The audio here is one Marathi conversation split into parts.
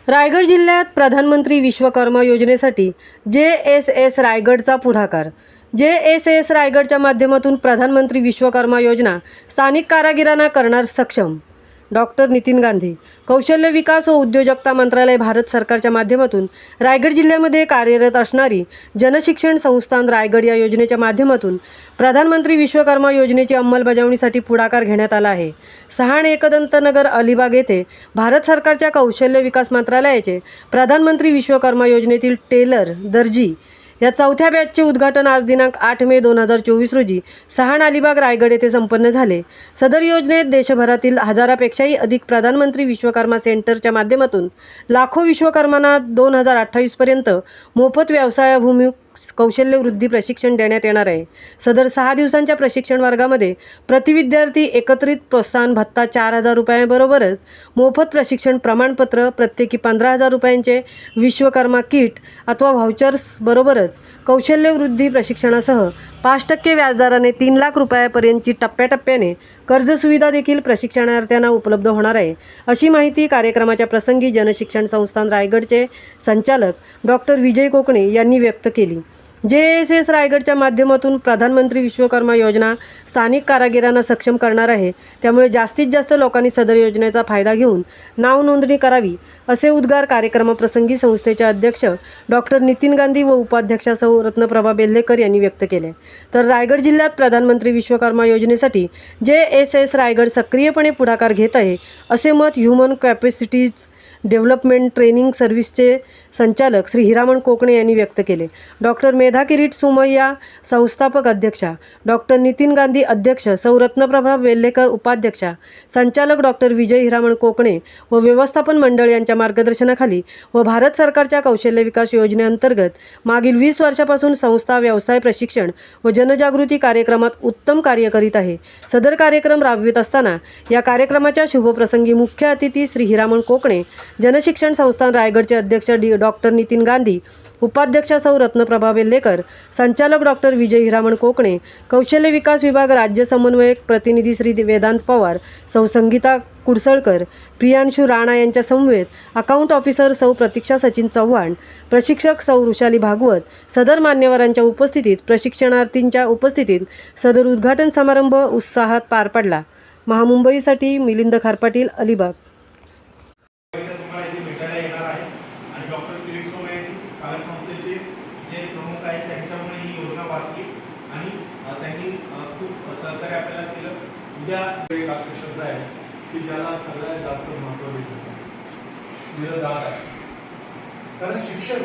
रायगड जिल्ह्यात प्रधानमंत्री विश्वकर्मा योजनेसाठी JSS रायगडचा पुढाकार। JSS रायगडच्या माध्यमातून प्रधानमंत्री विश्वकर्मा योजना स्थानिक कारागिरांना करणार सक्षम। डॉक्टर नितीन गांधी, कौशल्य विकास व उद्योजकता मंत्रालय, भारत सरकारच्या माध्यमातून रायगड जिल्ह्यामध्ये कार्यरत असणारी जनशिक्षण संस्थान रायगड या योजनेच्या माध्यमातून प्रधानमंत्री विश्वकर्मा योजनेची अंमलबजावणीसाठी पुढाकार घेण्यात आला आहे। सहाण एकदंतनगर अलिबाग येथे भारत सरकारच्या कौशल्य विकास मंत्रालयाचे प्रधानमंत्री विश्वकर्मा योजनेतील टेलर दर्जी या चौथ्या बॅचचे उद्घाटन आज दिनांक 8 मे 2024 रोजी सहाण अलिबाग रायगड येथे संपन्न झाले। सदर योजनेत देशभरातील हजारापेक्षाही अधिक प्रधानमंत्री विश्वकर्मा सेंटरच्या माध्यमातून लाखो विश्वकर्मांना 2028 पर्यंत मोफत व्यवसायाभिमुख कौशल्य वृद्धी प्रशिक्षण देण्यात येणार आहे। सदर 6 दिवसांच्या प्रशिक्षण वर्गामध्ये प्रति विद्यार्थी एकत्रित प्रोत्साहन भत्ता 4000 रुपयांबरोबरच मोफत प्रशिक्षण प्रमाणपत्र, प्रत्येकी 15000 रुपयांचे विश्वकर्मा किट अथवा व्हाउचर्स बरोबरच कौशल्य वृद्धी प्रशिक्षणासह 5% व्याजदराने 3 लाख रुपयांपर्यंतची टप्प्याटप्प्याने कर्ज सुविधा देखील प्रशिक्षणार्थ्यांना उपलब्ध होणार आहे, अशी माहिती कार्यक्रमाच्या प्रसंगी जनशिक्षण संस्थान रायगडचे संचालक डॉक्टर विजय कोकणे यांनी व्यक्त केली। JSS रायगडच्या माध्यमातून प्रधानमंत्री विश्वकर्मा योजना स्थानिक कारागिरांना सक्षम करणार आहे, त्यामुळे जास्तीत जास्त लोकांनी सदर योजनेचा फायदा घेऊन नाव नोंदणी करावी, असे उद्गार कार्यक्रमाप्रसंगी संस्थेचे अध्यक्ष डॉक्टर नितीन गांधी व उपाध्यक्षा सौ रत्नप्रभा बेल्हेकर यांनी व्यक्त केले। तर रायगड जिल्ह्यात प्रधानमंत्री विश्वकर्मा योजनेसाठी JSS रायगड सक्रियपणे पुढाकार घेत आहे, असे मत ह्युमन कॅपॅसिटीज डेव्हलपमेंट ट्रेनिंग सर्व्हिसचे संचालक श्री हिरामण कोकणे यांनी व्यक्त केले। डॉक्टर मेधा किरीट सुमय्या संस्थापक अध्यक्षा, डॉक्टर नितीन गांधी अध्यक्ष, सौ रत्नप्रभा बेल्हेकर उपाध्यक्षा, संचालक डॉक्टर विजय हिरामण कोकणे व व्यवस्थापन मंडळ यांच्या मार्गदर्शनाखाली व भारत सरकारच्या कौशल्य विकास योजनेअंतर्गत मागील 20 वर्षापासून संस्था व्यवसाय प्रशिक्षण व जनजागृती कार्यक्रमात उत्तम कार्य करीत आहे। सदर कार्यक्रम राबवित असताना या कार्यक्रमाच्या शुभप्रसंगी मुख्य अतिथी श्री हिरामण कोकणे, जनशिक्षण संस्थान रायगडचे अध्यक्ष डॉक्टर नितीन गांधी, उपाध्यक्षा सौ रत्नप्रभा बेल्हेकर, संचालक डॉक्टर विजय हिरामण कोकणे, कौशल्य विकास विभाग राज्य समन्वयक प्रतिनिधी श्री वेदांत पवार, सौ संगीता कुडसळकर, प्रियांशु राणा यांच्या समवेत अकाउंट ऑफिसर सौ प्रतीक्षा सचिन चव्हाण, प्रशिक्षक सौ ऋषाली भागवत, सदर मान्यवरांच्या उपस्थितीत प्रशिक्षणार्थींच्या उपस्थितीत सदर उद्घाटन समारंभ उत्साहात पार पडला। महामुंबईसाठी मिलिंद खारपाटील, अलिबाग। डॉक्टर किरीट सोमय्या पालक संस्थेचे जे प्रमुख आहेत त्यांच्यामुळे ही योजना वाचली आणि त्यांनी खूप सहकार्य आपल्याला केलं। उद्या एक असे शब्द आहे की ज्याला सगळ्यात जास्त महत्त्व देतात, निरधार आहे। कारण शिक्षण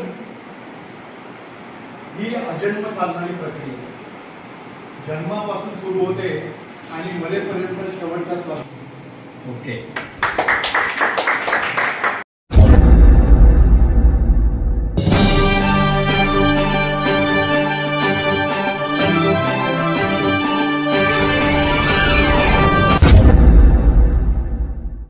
ही अजन्म चालणारी प्रक्रिया जन्मापासून सुरू होते आणि मरेपर्यंत शेवटचा श्वास। ओके।